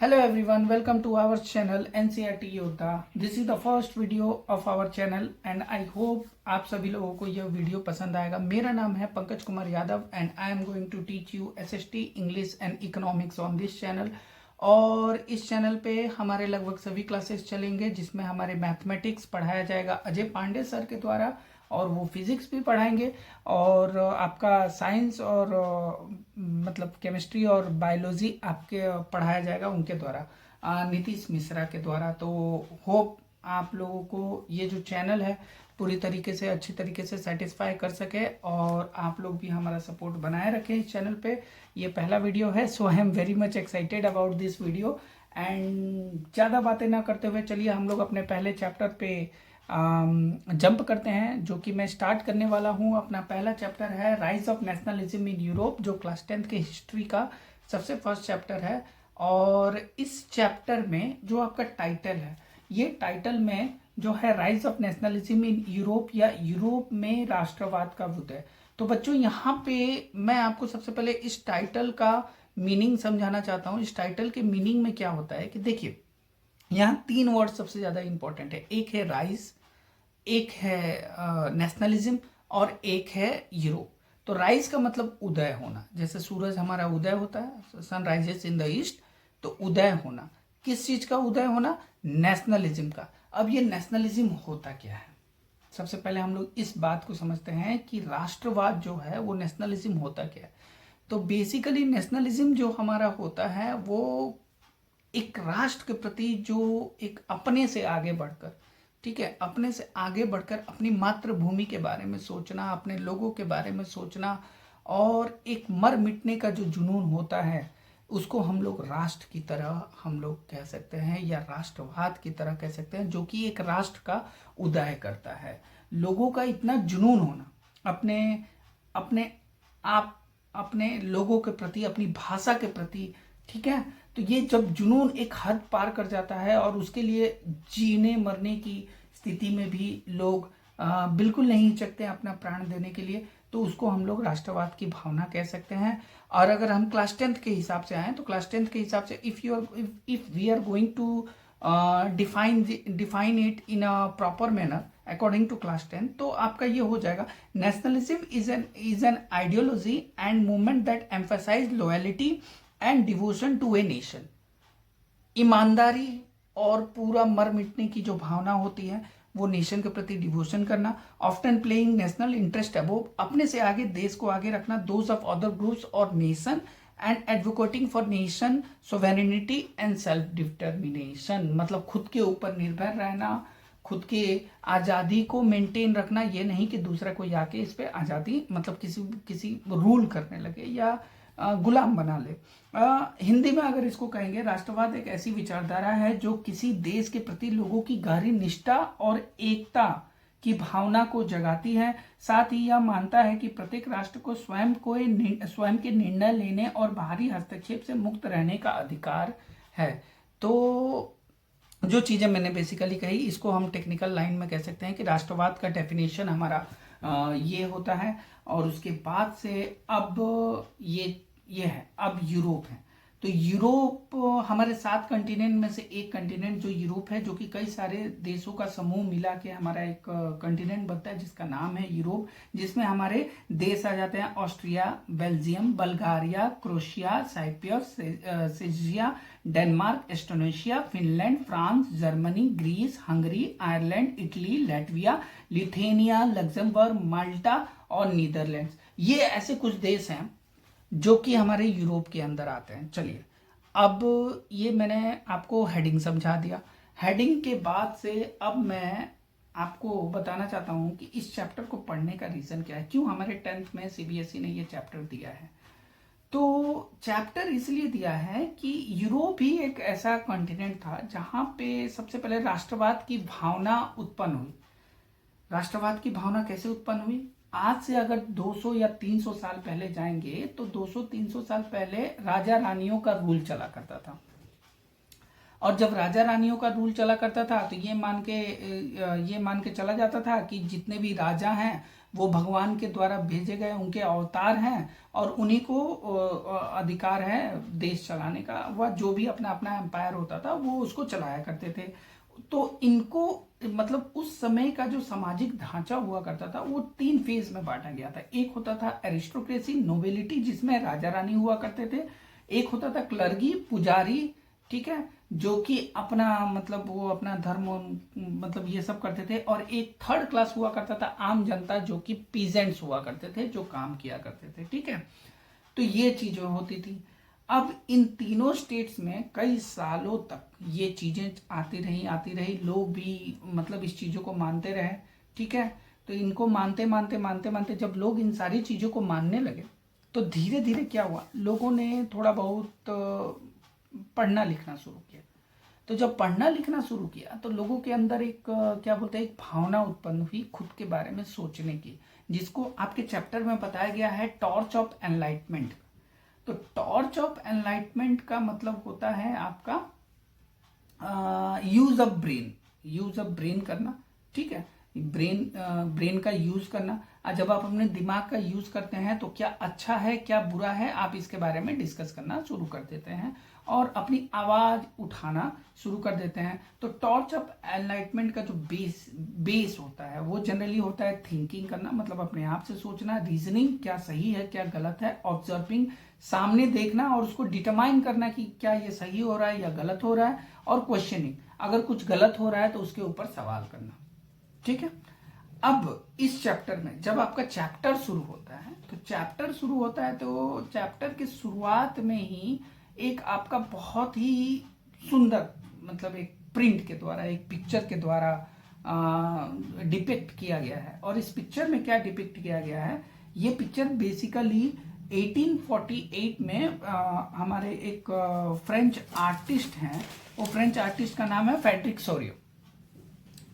Hello everyone, welcome to our channel NCERT Yoddha. This is the first video of our channel and I hope आप सभी लोगों को यह video पसंद आएगा। मेरा नाम है Pankaj Kumar Yadav and I am going to teach you SST English and economics on this channel. और इस चैनल पे हमारे लगभग सभी क्लासेस चलेंगे जिसमें हमारे मैथमेटिक्स पढ़ाया जाएगा अजय पांडे सर के द्वारा, और वो फिजिक्स भी पढ़ाएंगे, और आपका साइंस और मतलब केमिस्ट्री और बायोलॉजी आपके पढ़ाया जाएगा उनके द्वारा, नीतीश मिश्रा के द्वारा। तो होप आप लोगों को ये जो चैनल है पूरी तरीके से अच्छी तरीके से सेटिस्फाई कर सके और आप लोग भी हमारा सपोर्ट बनाए रखें इस चैनल पे। ये पहला वीडियो है, so I am very much excited about this video. And ज़्यादा बातें ना करते हुए चलिए हम लोग अपने पहले चैप्टर पे जंप करते हैं, जो कि मैं स्टार्ट करने वाला हूं। अपना पहला चैप्टर है rise of nationalism in Europe, जो क्लास 10th के हिस्ट्री का सबसे फर्स्ट चैप्टर है। और इस चैप्टर में जो आपका टाइटल है, ये टाइटल में जो है rise of nationalism in Europe या यूरोप में राष्ट्रवाद का उदय। तो बच्चों यहाँ पे मैं आपको सबसे पहले इस टाइटल का मीनिंग समझाना चाहता हूँ। इस टाइटल के मीनिंग में क्या होता है कि देखिए, यहाँ तीन वर्ड सबसे ज़्यादा इंपॉर्टेंट है। एक है राइज, एक है नेशनलिज्म और एक है यूरोप। तो राइज का मतलब उदय होना, जैसे सूरज हमारा उदय होता है, sun rises in the east, तो उदय होना। किस चीज़ का उदय होना? नेशनलिज्म का। अब ये नेशनलिज्म होता क्या है? सबसे पहले हम लोग इस बात को समझते हैं कि राष्ट्रवाद जो है वो नेशनलिज्म होता क्या है। तो बेसिकली नेशनलिज्म जो हमारा होता है वो एक राष्ट्र के प्रति जो एक अपने से आगे बढ़कर, ठीक है, अपने से आगे बढ़कर अपनी मातृभूमि के बारे में सोचना, अपने लोगों के बारे में सोचना, और एक मर मिटने का जो जुनून होता है उसको हम लोग राष्ट्र की तरह हम लोग कह सकते हैं, या राष्ट्रवाद की तरह कह सकते हैं, जो कि एक राष्ट्र का उदय करता है। लोगों का इतना जुनून होना अपने अपने आप अपने लोगों के प्रति, अपनी भाषा के प्रति, ठीक है। तो ये जब जुनून एक हद पार कर जाता है और उसके लिए जीने मरने की स्थिति में भी लोग बिल्कुल नहीं हिचकते हैं अपना प्राण देने के लिए, तो उसको हम लोग राष्ट्रवाद की भावना कह सकते हैं। और अगर हम क्लास 10th के हिसाब से आए तो क्लास 10th के हिसाब से if we are going to define it in a proper manner according to class 10, तो आपका ये हो जाएगा, nationalism is an ideology and movement that emphasise loyalty and devotion to a nation. ईमानदारी और पूरा मर मिटने की जो भावना होती है वो नेशन के प्रति डिवोशन करना, often playing national interest above, अपने से आगे देश को आगे रखना, दोज ऑफ अदर ग्रुप्स और nation, and advocating for nation sovereignty and self determination, मतलब खुद के ऊपर निर्भर रहना, खुद के आज़ादी को मेंटेन रखना। ये नहीं कि दूसरा कोई आके इस पे आज़ादी मतलब किसी रूल करने लगे या गुलाम बना ले। हिंदी में अगर इसको कहेंगे, राष्ट्रवाद एक ऐसी विचारधारा है जो किसी देश के प्रति लोगों की गहरी निष्ठा और एकता की भावना को जगाती है। साथ ही यह मानता है कि प्रत्येक राष्ट्र को स्वयं के निर्णय लेने और बाहरी हस्तक्षेप से मुक्त रहने का अधिकार है। तो जो चीज़ें मैंने बेसिकली कही, इसको हम टेक्निकल लाइन में कह सकते हैं कि राष्ट्रवाद का डेफिनेशन हमारा ये होता है। और उसके बाद से अब ये है, अब यूरोप है। तो यूरोप हमारे 7 कंटिनेंट में से एक कंटिनेंट जो यूरोप है, जो कि कई सारे देशों का समूह मिला के हमारा एक कंटिनेंट बनता है जिसका नाम है यूरोप, जिसमें हमारे देश आ जाते हैं Austria, Belgium, Bulgaria, Croatia, Cyprus, Serbia, Denmark, Estonia, Finland, France, Germany, Greece, Hungary, Ireland, Italy, Latvia, Lithuania, Luxembourg, Malta और नीदरलैंड्स। ये ऐसे कुछ देश हैं जो कि हमारे यूरोप के अंदर आते हैं। चलिए, अब ये मैंने आपको हेडिंग समझा दिया। हेडिंग के बाद से अब मैं आपको बताना चाहता हूँ कि इस चैप्टर को पढ़ने का रीज़न क्या है, क्यों हमारे 10th में सीबीएसई ने ये चैप्टर दिया है। तो चैप्टर इसलिए दिया है कि यूरोप ही एक ऐसा कॉन्टिनेंट था जहाँ पे सबसे पहले राष्ट्रवाद की भावना उत्पन्न हुई। राष्ट्रवाद की भावना कैसे उत्पन्न हुई? आज से अगर 200 या 300 साल पहले जाएंगे तो 200-300 साल पहले राजा रानियों का रूल चला करता था। और जब राजा रानियों का रूल चला करता था तो ये मान के चला जाता था कि जितने भी राजा हैं वो भगवान के द्वारा भेजे गए उनके अवतार हैं और उन्हीं को अधिकार है देश चलाने का। वह जो भी अपना अपना एम्पायर होता था वो उसको चलाया करते थे। तो इनको मतलब उस समय का जो सामाजिक ढांचा हुआ करता था वो 3 फेज में बांटा गया था। एक होता था एरिस्टोक्रेसी, नोबेलिटी, जिसमें राजा रानी हुआ करते थे। एक होता था क्लर्गी, पुजारी, ठीक है, जो कि अपना मतलब वो अपना धर्म मतलब ये सब करते थे। और एक थर्ड क्लास हुआ करता था आम जनता, जो कि पीजेंट्स हुआ करते थे, जो काम किया करते थे, ठीक है। तो ये चीजें होती थी। अब इन तीनों स्टेट्स में कई सालों तक ये चीजें आती रही, लोग भी मतलब इस चीजों को मानते रहे, ठीक है। तो इनको मानते मानते मानते मानते जब लोग इन सारी चीजों को मानने लगे तो धीरे धीरे क्या हुआ, लोगों ने थोड़ा बहुत पढ़ना लिखना शुरू किया। तो जब पढ़ना लिखना शुरू किया तो लोगों के अंदर एक क्या बोलते हैं, एक भावना उत्पन्न हुई खुद के बारे में सोचने की, जिसको आपके चैप्टर में बताया गया है टॉर्च ऑफ एनलाइटमेंट। तो टॉर्च ऑफ एनलाइटमेंट का मतलब होता है आपका use of brain, use of brain करना, ठीक है। ब्रेन का यूज करना। जब आप अपने दिमाग का यूज करते हैं तो क्या अच्छा है क्या बुरा है, आप इसके बारे में डिस्कस करना शुरू कर देते हैं और अपनी आवाज उठाना शुरू कर देते हैं। तो टॉर्च ऑफ एनलाइटमेंट का जो बेस होता है वो जनरली होता है थिंकिंग करना, मतलब अपने आप से सोचना, रीजनिंग, क्या सही है क्या गलत है, ऑब्जर्विंग, सामने देखना और उसको डिटरमाइन करना कि क्या ये सही हो रहा है या गलत हो रहा है, और क्वेश्चनिंग, अगर कुछ गलत हो रहा है तो उसके ऊपर सवाल करना, ठीक है। अब इस चैप्टर में जब आपका चैप्टर शुरू होता है तो चैप्टर की शुरुआत में ही एक आपका बहुत ही सुंदर मतलब एक प्रिंट के द्वारा, एक पिक्चर के द्वारा डिपिक्ट किया गया है। और इस पिक्चर में क्या डिपिक्ट किया गया है, ये पिक्चर बेसिकली 1848 में हमारे एक फ्रेंच आर्टिस्ट हैं, वो फ्रेंच आर्टिस्ट का नाम है फ्रेडरिक सोरियो।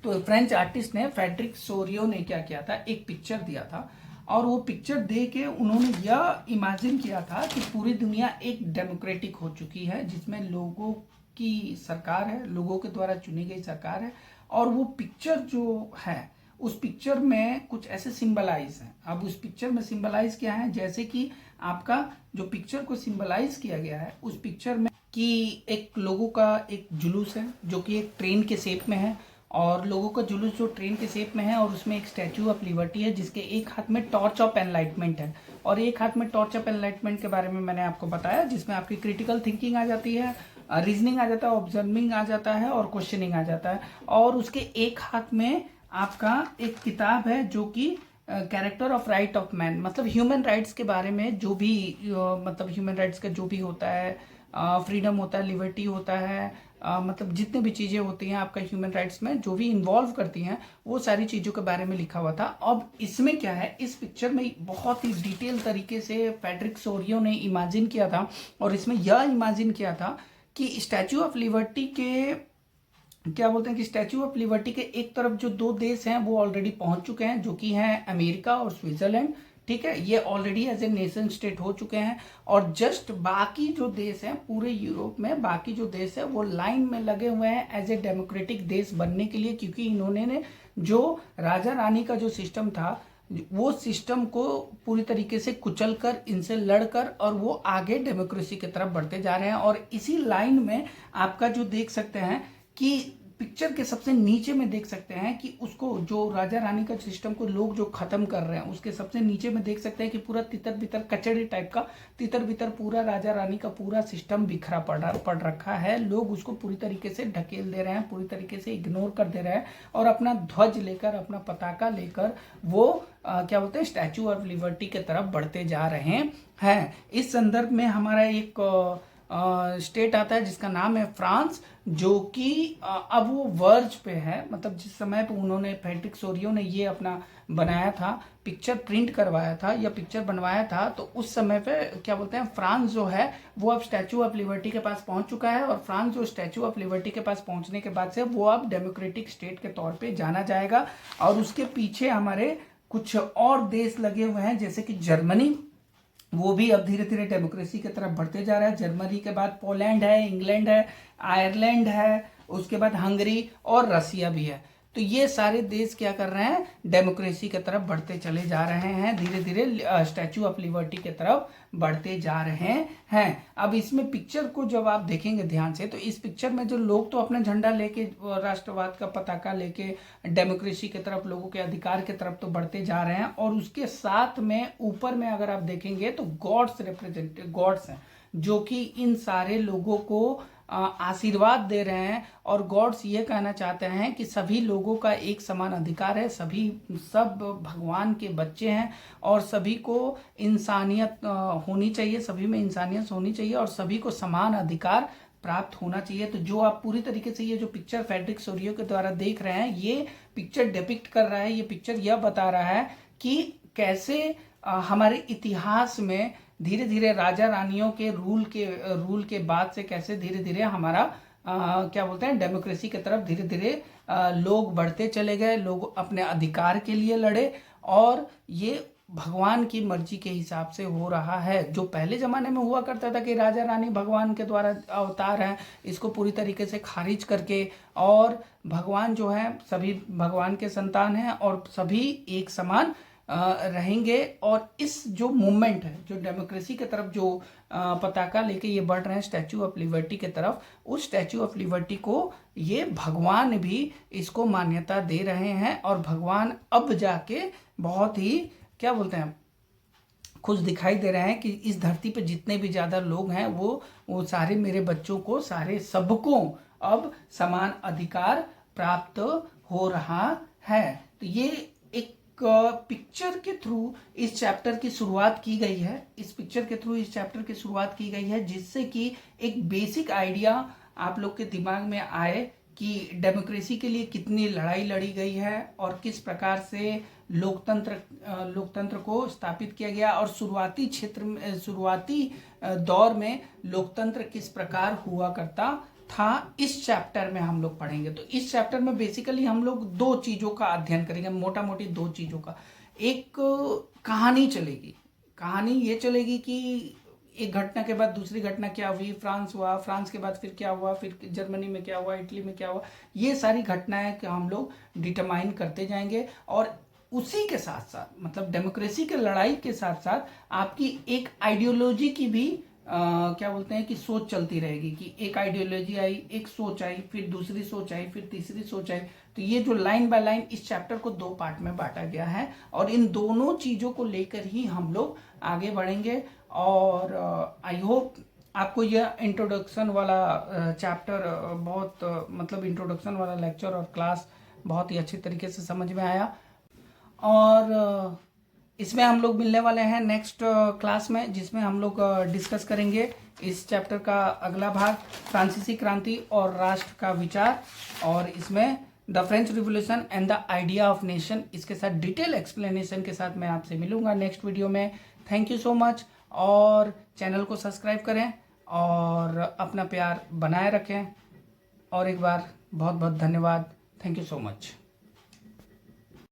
तो फ्रेंच आर्टिस्ट ने फ्रेडरिक सोरियो ने क्या किया था, एक पिक्चर दिया था और वो पिक्चर दे के उन्होंने यह इमेजिन किया था कि पूरी दुनिया एक डेमोक्रेटिक हो चुकी है, जिसमें लोगों की सरकार है, लोगों के द्वारा चुनी गई सरकार है। और वो पिक्चर जो है उस पिक्चर में कुछ ऐसे सिंबलाइज हैं। अब उस पिक्चर में सिंबलाइज क्या है, जैसे कि आपका जो पिक्चर को सिंबलाइज किया गया है उस पिक्चर में कि एक लोगों का एक जुलूस है जो कि एक ट्रेन के शेप में है, और लोगों का जुलूस जो ट्रेन के शेप में है और उसमें एक स्टैचू ऑफ लिबर्टी है जिसके एक हाथ में टॉर्च ऑफ एनलाइटमेंट है और एक हाथ में टॉर्च ऑफ एनलाइटमेंट के बारे में मैंने आपको बताया, जिसमें आपकी क्रिटिकल थिंकिंग आ जाती है, रीजनिंग आ जाता है, ऑब्जर्विंग आ जाता है और क्वेश्चनिंग आ जाता है। और उसके एक हाथ में आपका एक किताब है जो कि character of right of man, मतलब ह्यूमन राइट्स के बारे में जो भी मतलब ह्यूमन राइट्स का जो भी होता है, फ्रीडम होता है, लिबर्टी होता है, मतलब जितने भी चीज़ें होती हैं आपका ह्यूमन राइट्स में जो भी इन्वॉल्व करती हैं वो सारी चीज़ों के बारे में लिखा हुआ था। अब इसमें क्या है, इस पिक्चर में बहुत ही डिटेल तरीके से फ्रेडरिक सोरियो ने इमेजिन किया था और इसमें यह इमेजिन किया था कि स्टैचू ऑफ लिबर्टी के क्या बोलते हैं कि स्टैचू ऑफ लिबर्टी के एक तरफ जो दो देश हैं वो ऑलरेडी पहुंच चुके हैं, जो कि हैं अमेरिका और स्विट्जरलैंड, ठीक है। ये already as a nation state हो चुके हैं और जस्ट बाकी जो देश हैं पूरे यूरोप में, बाकी जो देश है वो लाइन में लगे हुए हैं एज ए डेमोक्रेटिक देश बनने के लिए, क्योंकि इन्होंने ने जो राजा रानी का जो सिस्टम था वो सिस्टम को पूरी तरीके से कुचल कर, इनसे लड़कर और वो आगे डेमोक्रेसी की तरफ बढ़ते जा रहे हैं। और इसी लाइन में आपका जो देख सकते हैं कि पिक्चर के सबसे नीचे में देख सकते हैं कि उसको जो राजा रानी का सिस्टम को लोग जो खत्म कर रहे हैं उसके सबसे नीचे में देख सकते हैं कि पूरा तितर बितर कचड़े टाइप का तितर बितर पूरा राजा रानी का पूरा सिस्टम बिखरा पड़ रखा है। लोग उसको पूरी तरीके से ढकेल दे रहे हैं, पूरी तरीके से इग्नोर कर दे रहे हैं और अपना ध्वज लेकर, अपना पताका लेकर वो क्या बोलते हैं स्टैचू ऑफ लिबर्टी की तरफ बढ़ते जा रहे हैं। इस संदर्भ में हमारा एक स्टेट आता है जिसका नाम है फ्रांस, जो कि अब वो वर्ज पे है, मतलब जिस समय पे उन्होंने फ्रेडरिक सोरियो ने ये अपना बनाया था, पिक्चर प्रिंट करवाया था या पिक्चर बनवाया था, तो उस समय पे क्या बोलते हैं फ्रांस जो है वो अब स्टैचू ऑफ लिबर्टी के पास पहुंच चुका है। और फ्रांस जो स्टैचू ऑफ लिबर्टी के पास पहुंचने के बाद से वो अब डेमोक्रेटिक स्टेट के तौर पे जाना जाएगा। और उसके पीछे हमारे कुछ और देश लगे हुए हैं, जैसे कि जर्मनी, वो भी अब धीरे धीरे डेमोक्रेसी की तरफ बढ़ते जा रहा है। जर्मनी के बाद पोलैंड है, इंग्लैंड है, आयरलैंड है, उसके बाद हंगरी और रसिया भी है। तो ये सारे देश क्या कर रहे हैं, डेमोक्रेसी की तरफ बढ़ते चले जा रहे हैं, धीरे धीरे स्टैचू ऑफ लिबर्टी की तरफ बढ़ते जा रहे हैं। अब इसमें पिक्चर को जब आप देखेंगे ध्यान से, तो इस पिक्चर में जो लोग तो अपना झंडा लेके, राष्ट्रवाद का पताका लेके डेमोक्रेसी की तरफ, लोगों के अधिकार की तरफ तो बढ़ते जा रहे हैं, और उसके साथ में ऊपर में अगर आप देखेंगे तो गॉड्स हैं जो कि इन सारे लोगों को आशीर्वाद दे रहे हैं, और गॉड्स ये कहना चाहते हैं कि सभी लोगों का एक समान अधिकार है, सब भगवान के बच्चे हैं, और सभी को इंसानियत होनी चाहिए, सभी में इंसानियत होनी चाहिए, और सभी को समान अधिकार प्राप्त होना चाहिए। तो जो आप पूरी तरीके से ये जो पिक्चर फ्रेडरिक सोरियो के द्वारा देख रहे हैं, ये पिक्चर डिपिक्ट कर रहा है, ये पिक्चर यह बता रहा है कि कैसे हमारे इतिहास में धीरे धीरे राजा रानियों के रूल के बाद से कैसे धीरे धीरे हमारा क्या बोलते हैं, डेमोक्रेसी की तरफ धीरे धीरे लोग बढ़ते चले गए, लोग अपने अधिकार के लिए लड़े, और ये भगवान की मर्जी के हिसाब से हो रहा है। जो पहले जमाने में हुआ करता था कि राजा रानी भगवान के द्वारा अवतार हैं, इसको पूरी तरीके से खारिज करके, और भगवान जो है सभी भगवान के संतान हैं और सभी एक समान रहेंगे। और इस जो मूवमेंट है, जो डेमोक्रेसी की तरफ जो पताका लेके ये बढ़ रहे हैं स्टैचू ऑफ लिबर्टी की तरफ, उस स्टैचू ऑफ लिबर्टी को ये भगवान भी इसको मान्यता दे रहे हैं, और भगवान अब जाके बहुत ही क्या बोलते हैं, खुश दिखाई दे रहे हैं कि इस धरती पे जितने भी ज़्यादा लोग हैं वो सारे मेरे बच्चों को, सारे सबको अब समान अधिकार प्राप्त हो रहा है। तो ये एक पिक्चर के थ्रू इस चैप्टर की शुरुआत की गई है, जिससे कि एक बेसिक आइडिया आप लोग के दिमाग में आए कि डेमोक्रेसी के लिए कितनी लड़ाई लड़ी गई है, और किस प्रकार से लोकतंत्र को स्थापित किया गया, और शुरुआती दौर में लोकतंत्र किस प्रकार हुआ करता था, इस चैप्टर में हम लोग पढ़ेंगे। तो इस चैप्टर में बेसिकली हम लोग दो चीज़ों का अध्ययन करेंगे, मोटा मोटी दो चीज़ों का। एक कहानी चलेगी, कहानी ये चलेगी कि एक घटना के बाद दूसरी घटना क्या हुई, फ्रांस हुआ, फ्रांस के बाद फिर क्या हुआ, फिर जर्मनी में क्या हुआ, इटली में क्या हुआ, ये सारी घटनाएं कि हम लोग डिटरमाइन करते जाएंगे। और उसी के साथ साथ, मतलब डेमोक्रेसी की लड़ाई के साथ साथ आपकी एक आइडियोलॉजी की भी क्या बोलते हैं कि सोच चलती रहेगी, कि एक आइडियोलॉजी आई, एक सोच आई, फिर दूसरी सोच आई, फिर तीसरी सोच आई। तो ये जो लाइन बाय लाइन इस चैप्टर को दो पार्ट में बांटा गया है, और इन दोनों चीज़ों को लेकर ही हम लोग आगे बढ़ेंगे। और आई होप आपको यह इंट्रोडक्शन वाला चैप्टर बहुत मतलब इंट्रोडक्शन वाला लेक्चर और क्लास बहुत ही अच्छी तरीके से समझ में आया। और इसमें हम लोग मिलने वाले हैं नेक्स्ट क्लास में, जिसमें हम लोग डिस्कस करेंगे इस चैप्टर का अगला भाग, फ्रांसीसी क्रांति और राष्ट्र का विचार, और इसमें the French revolution and the idea of nation, इसके साथ डिटेल एक्सप्लेनेशन के साथ मैं आपसे मिलूंगा नेक्स्ट वीडियो में। थैंक यू सो मच, और चैनल को सब्सक्राइब करें और अपना प्यार बनाए रखें, और एक बार बहुत बहुत धन्यवाद। Thank you so much.